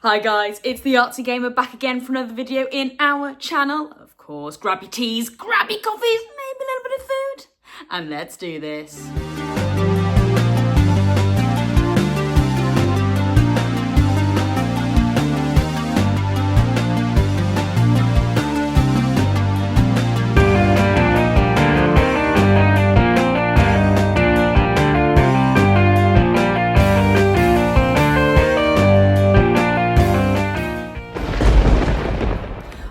Hi guys, it's the Artsy Gamer back again for another video in our channel. Of course, grab your teas, grab your coffees, maybe a little bit of food, and let's do this.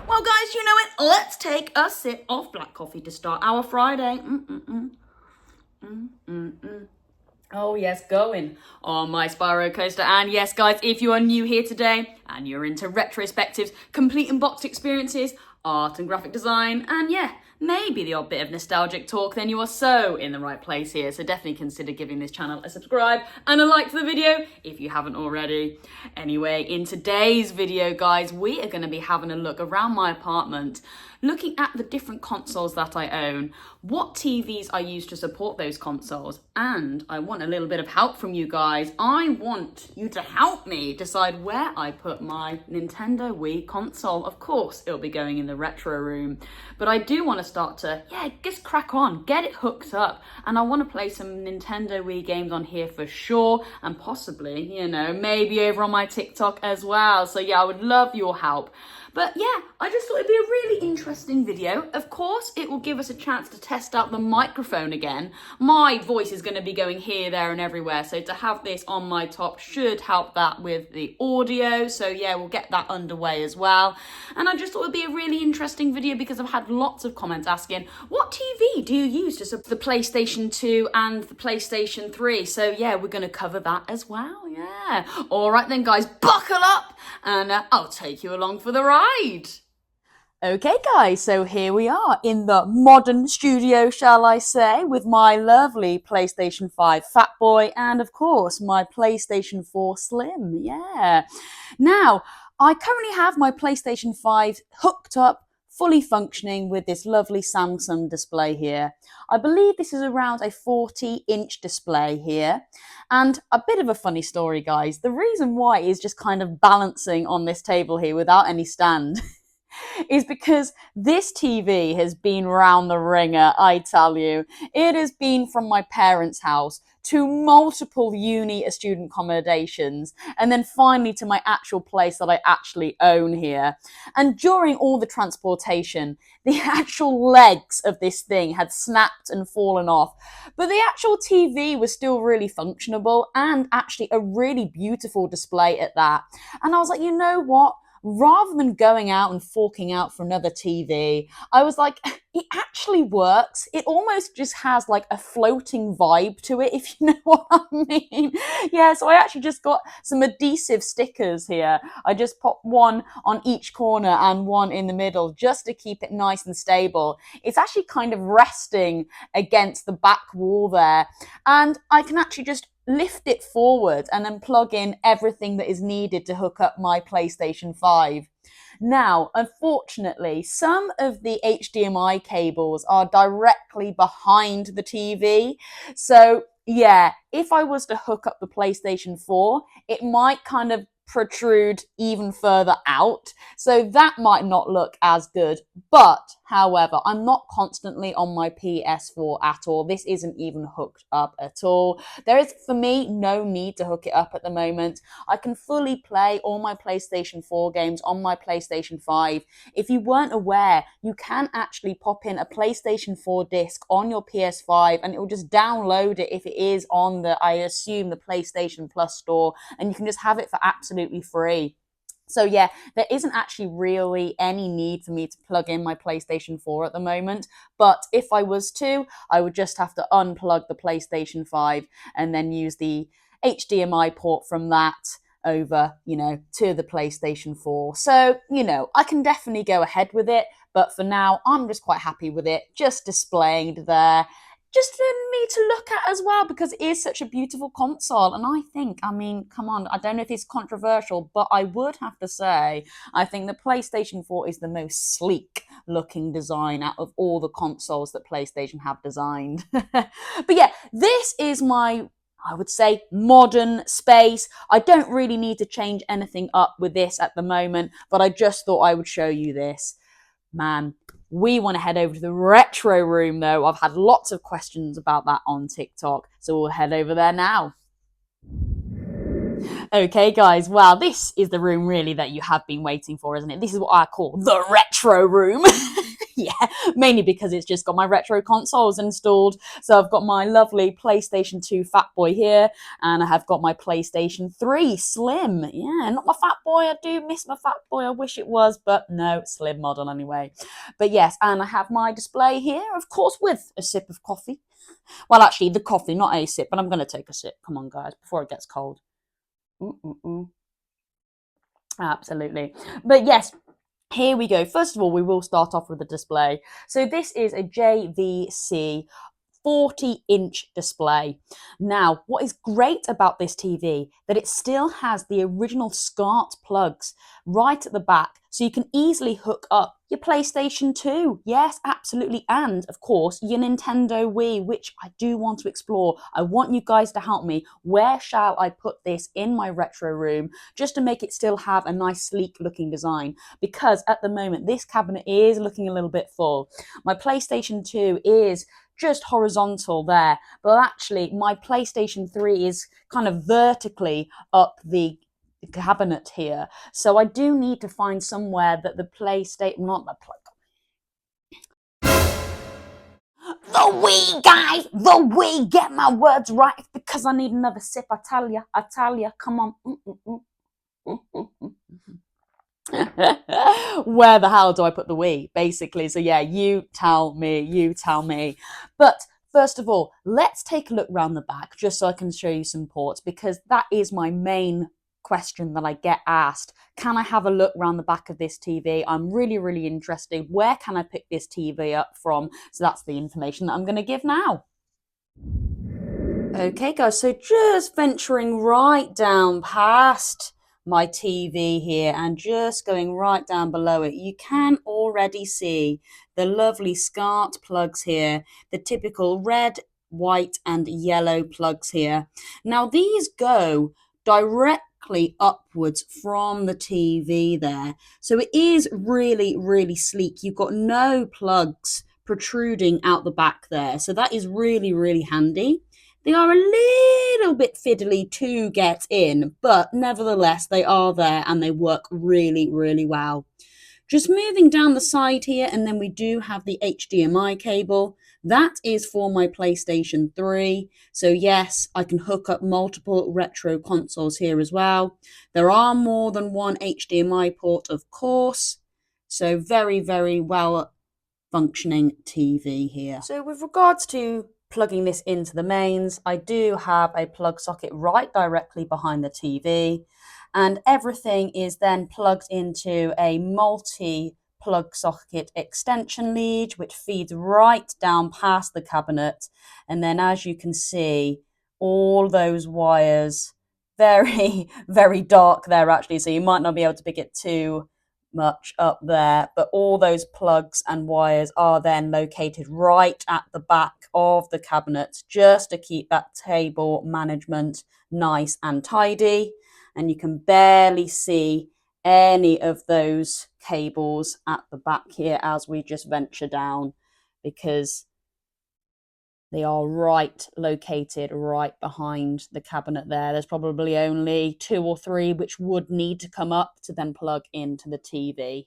Well guys, you know it, let's take a sip of black coffee to start our Friday. Oh yes, going on my Spyro coaster. And yes guys, if you are new here today and you're into retrospectives, complete and boxed experiences, art and graphic design, and yeah, maybe the odd bit of nostalgic talk, then you are so in the right place here. So definitely consider giving this channel a subscribe and a like to the video if you haven't already. Anyway, in today's video guys, we are going to be having a look around my apartment, looking at the different consoles that I own, what TVs I use to support those consoles, and I want a little bit of help from you guys. I want you to help me decide where I put my Nintendo Wii console. Of course, it'll be going in the retro room, but I do want to start to, just crack on, get it hooked up, and I want to play some Nintendo Wii games on here for sure, and possibly, maybe over on my TikTok as well. So yeah, I would love your help. But yeah, I just thought it'd be a really interesting video. Of course, it will give us a chance to test out the microphone again. My voice is going to be going here, there and everywhere. So to have this on my top should help that with the audio. So yeah, we'll get that underway as well. And I just thought it'd be a really interesting video because I've had lots of comments asking, what TV do you use to support the PlayStation 2 and the PlayStation 3? So yeah, we're going to cover that as well. Yeah. All right then guys, buckle up and I'll take you along for the ride. Okay guys, so here we are in the modern studio, shall I say, with my lovely PlayStation 5 Fat Boy and of course my PlayStation 4 Slim, yeah. Now, I currently have my PlayStation 5 hooked up, fully functioning with this lovely Samsung display here. I believe this is around a 40-inch display here. And a bit of a funny story, guys. The reason why is just kind of balancing on this table here without any stand is because this TV has been round the ringer, I tell you. It has been from my parents' house to multiple uni student accommodations, and then finally to my actual place that I actually own here. And during all the transportation, the actual legs of this thing had snapped and fallen off, but the actual TV was still really functionable and actually a really beautiful display at that. And I was like, you know what? Rather than going out and forking out for another TV, I was like, it actually works. It almost just has like a floating vibe to it, if you know what I mean. Yeah, so I actually just got some adhesive stickers here. I just popped one on each corner and one in the middle just to keep it nice and stable. It's actually kind of resting against the back wall there. And I can actually just lift it forward and then plug in everything that is needed to hook up my PlayStation 5. Now, unfortunately, some of the HDMI cables are directly behind the TV. So yeah, if I was to hook up the PlayStation 4, it might kind of protrude even further out. So that might not look as good. But, however, I'm not constantly on my PS4 at all. This isn't even hooked up at all. There is, for me, no need to hook it up at the moment. I can fully play all my PlayStation 4 games on my PlayStation 5. If you weren't aware, you can actually pop in a PlayStation 4 disc on your PS5 and it will just download it if it is on the, I assume, the PlayStation Plus store, and you can just have it for absolutely free. So yeah, there isn't actually really any need for me to plug in my PlayStation 4 at the moment. But if I was to, I would just have to unplug the PlayStation 5 and then use the HDMI port from that over, to the PlayStation 4. So, I can definitely go ahead with it. But for now, I'm just quite happy with it, just displaying there. Just for me to look at as well, because it is such a beautiful console. And I think, come on, I don't know if it's controversial, but I would have to say, I think the PlayStation 4 is the most sleek looking design out of all the consoles that PlayStation have designed. But yeah, this is my I would say, modern space. I don't really need to change anything up with this at the moment, but I just thought I would show you this. Man, we want to head over to the retro room though. I've had lots of questions about that on TikTok, so we'll head over there now. Okay, guys, wow, this is the room really that you have been waiting for, isn't it? This is what I call the retro room. Yeah, mainly because it's just got my retro consoles installed. So I've got my lovely PlayStation 2 Fat Boy here, and I have got my PlayStation 3 Slim. Yeah, not my Fat Boy. I do miss my Fat Boy. I wish it was, but no, Slim model anyway. But yes, and I have my display here, of course, with a sip of coffee. Well, actually, the coffee, not a sip, but I'm going to take a sip. Come on, guys, before it gets cold. Mm-mm-mm. Absolutely. But yes, here we go. First of all, we will start off with the display. So this is a JVC 40-inch display. Now, what is great about this TV, that it still has the original SCART plugs right at the back, so you can easily hook up your PlayStation 2. Yes, absolutely. And, of course, your Nintendo Wii, which I do want to explore. I want you guys to help me. Where shall I put this in my retro room, just to make it still have a nice, sleek-looking design? Because, at the moment, this cabinet is looking a little bit full. My PlayStation 2 is just horizontal there, but actually my PlayStation 3 is kind of vertically up the cabinet here, so I do need to find somewhere that the PlayStation, not the the Wii, guys, the Wii, get my words right. It's because I need another sip. I tell ya, come on. Where the hell do I put the Wii, basically? So yeah, you tell me. But first of all, let's take a look around the back, just so I can show you some ports, because that is my main question that I get asked. Can I have a look around the back of this TV? I'm really interested. Where can I pick this TV up from? So that's the information that I'm going to give now. Okay, guys, so just venturing right down past my TV here and just going right down below it, you can already see the lovely SCART plugs here, the typical red, white, and yellow plugs here. Now, these go directly upwards from the TV there, so it is really sleek. You've got no plugs protruding out the back there, so that is really handy. They are a little bit fiddly to get in, but nevertheless, they are there and they work really well. Just moving down the side here, and then we do have the HDMI cable. That is for my PlayStation 3. So yes, I can hook up multiple retro consoles here as well. There are more than one HDMI port, of course. So very well functioning TV here. So with regards to plugging this into the mains, I do have a plug socket right directly behind the TV, and everything is then plugged into a multi plug socket extension lead, which feeds right down past the cabinet. And then, as you can see, all those wires, very dark there actually, so you might not be able to pick it too much up there, but all those plugs and wires are then located right at the back of the cabinet, just to keep that table management nice and tidy. And you can barely see any of those cables at the back here as we just venture down, because they are located right behind the cabinet there. There's probably only 2 or 3 which would need to come up to then plug into the TV.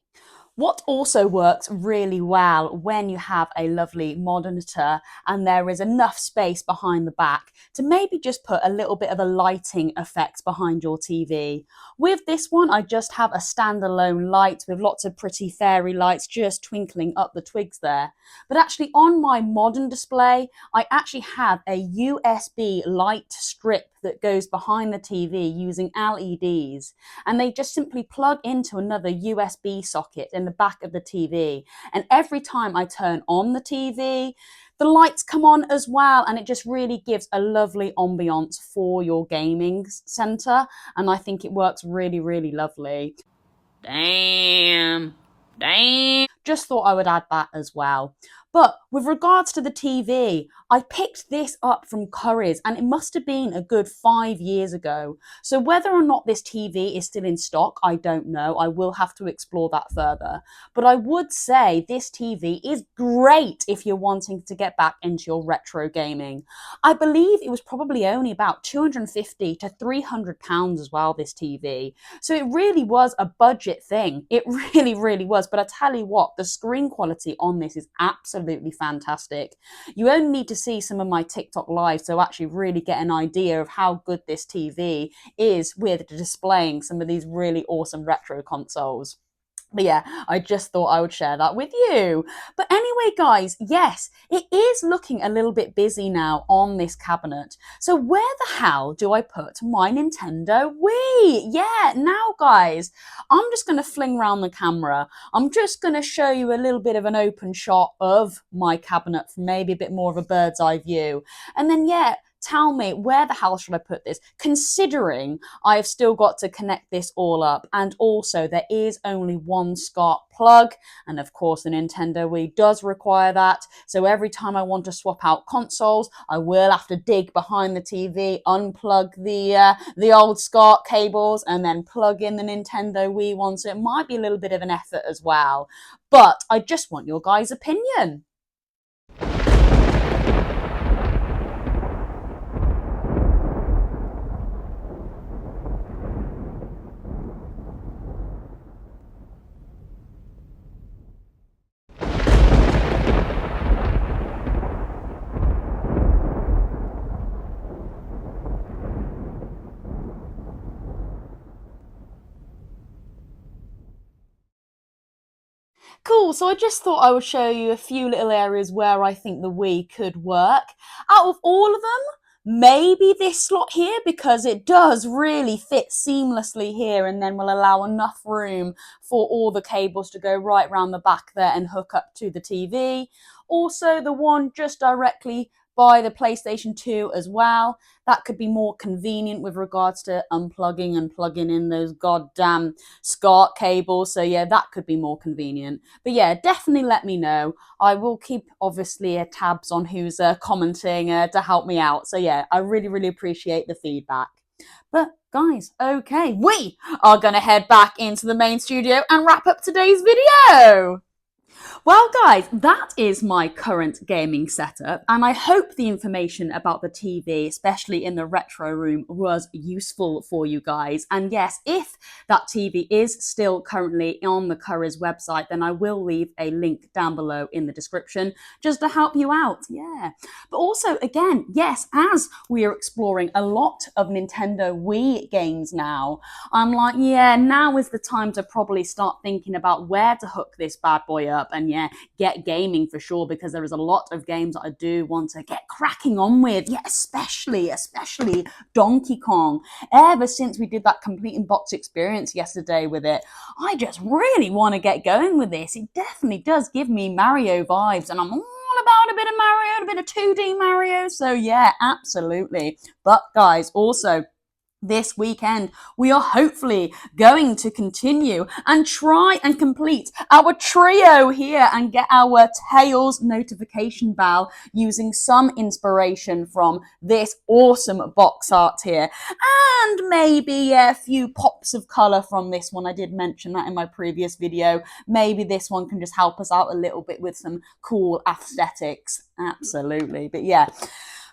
What also works really well when you have a lovely monitor and there is enough space behind the back to maybe just put a little bit of a lighting effect behind your TV. With this one, I just have a standalone light with lots of pretty fairy lights just twinkling up the twigs there. But actually on my modern display, I actually have a USB light strip that goes behind the TV using LEDs, and they just simply plug into another USB socket in the back of the TV. And every time I turn on the TV, the lights come on as well, and it just really gives a lovely ambiance for your gaming center, and I think it works really lovely. Damn. Just thought I would add that as well. But with regards to the TV, I picked this up from Currys and it must have been a good 5 years ago. So whether or not this TV is still in stock, I don't know. I will have to explore that further. But I would say this TV is great if you're wanting to get back into your retro gaming. I believe it was probably only about £250 to £300 as well, this TV. So it really was a budget thing. It really, really was. But I tell you what, the screen quality on this is absolutely fantastic. You only need to see some of my TikTok lives to actually really get an idea of how good this TV is with displaying some of these really awesome retro consoles. But yeah, I just thought I would share that with you. But anyway, guys, yes, it is looking a little bit busy now on this cabinet. So where the hell do I put my Nintendo Wii? Yeah, now, guys, I'm just going to fling around the camera. I'm just going to show you a little bit of an open shot of my cabinet from maybe a bit more of a bird's eye view. And then, yeah, tell me, where the hell should I put this? Considering I've still got to connect this all up, and also there is only one SCART plug, and of course the Nintendo Wii does require that. So every time I want to swap out consoles, I will have to dig behind the TV, unplug the old SCART cables, and then plug in the Nintendo Wii one. So it might be a little bit of an effort as well. But I just want your guys' opinion. Cool, so I just thought I would show you a few little areas where I think the Wii could work. Out of all of them, maybe this slot here, because it does really fit seamlessly here and then will allow enough room for all the cables to go right around the back there and hook up to the TV. Also, the one just directly by the PlayStation 2 as well. That could be more convenient with regards to unplugging and plugging in those goddamn SCART cables. So yeah, that could be more convenient. But yeah, definitely let me know. I will keep obviously tabs on who's commenting to help me out. So yeah, I really, really appreciate the feedback. But guys, okay, we are going to head back into the main studio and wrap up today's video. Well, guys, that is my current gaming setup, and I hope the information about the TV, especially in the retro room, was useful for you guys. And yes, if that TV is still currently on the Currys website, then I will leave a link down below in the description just to help you out. Yeah. But also, again, yes, as we are exploring a lot of Nintendo Wii games now, I'm like, yeah, now is the time to probably start thinking about where to hook this bad boy up and yeah, get gaming for sure, because there is a lot of games that I do want to get cracking on with. Yeah, especially Donkey Kong. Ever since we did that complete in box experience yesterday with it, I just really want to get going with this. It definitely does give me Mario vibes, and I'm all about a bit of Mario, a bit of 2D Mario. So yeah, absolutely. But guys, also, this weekend, we are hopefully going to continue and try and complete our trio here and get our Tails notification bell using some inspiration from this awesome box art here. And maybe a few pops of colour from this one. I did mention that in my previous video. Maybe this one can just help us out a little bit with some cool aesthetics. Absolutely. But yeah.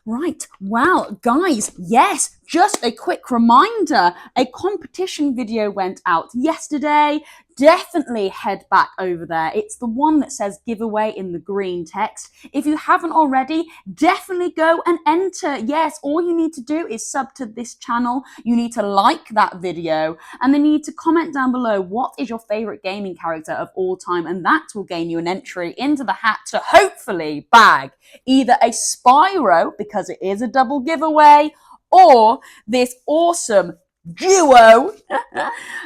Right, well, guys, yes, just a quick reminder, a competition video went out yesterday. Definitely head back over there. It's the one that says giveaway in the green text. If you haven't already, definitely go and enter. Yes, all you need to do is sub to this channel. You need to like that video, and then you need to comment down below what is your favorite gaming character of all time, and that will gain you an entry into the hat to hopefully bag either a Spyro, because it is a double giveaway, or this awesome duo,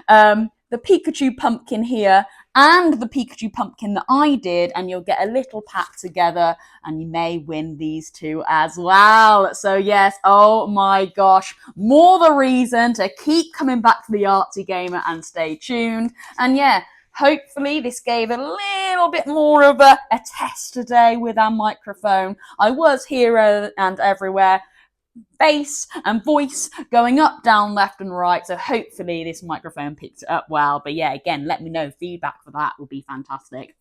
the Pikachu pumpkin here and the Pikachu pumpkin that I did, and you'll get a little pack together and you may win these two as well. So yes, oh my gosh, more the reason to keep coming back to the Artsy Gamer and stay tuned. And yeah, Hopefully this gave a little bit more of a test today with our microphone. I was here and everywhere, bass and voice going up, down, left and right. So hopefully this microphone picks it up well. But yeah, again, let me know. Feedback for that would be fantastic.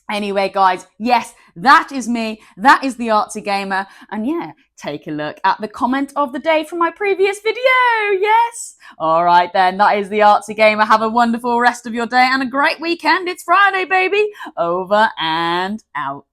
Anyway, guys, yes, that is me. That is the Artsy Gamer. And yeah, take a look at the comment of the day from my previous video. Yes. All right, then. That is the Artsy Gamer. Have a wonderful rest of your day and a great weekend. It's Friday, baby. Over and out.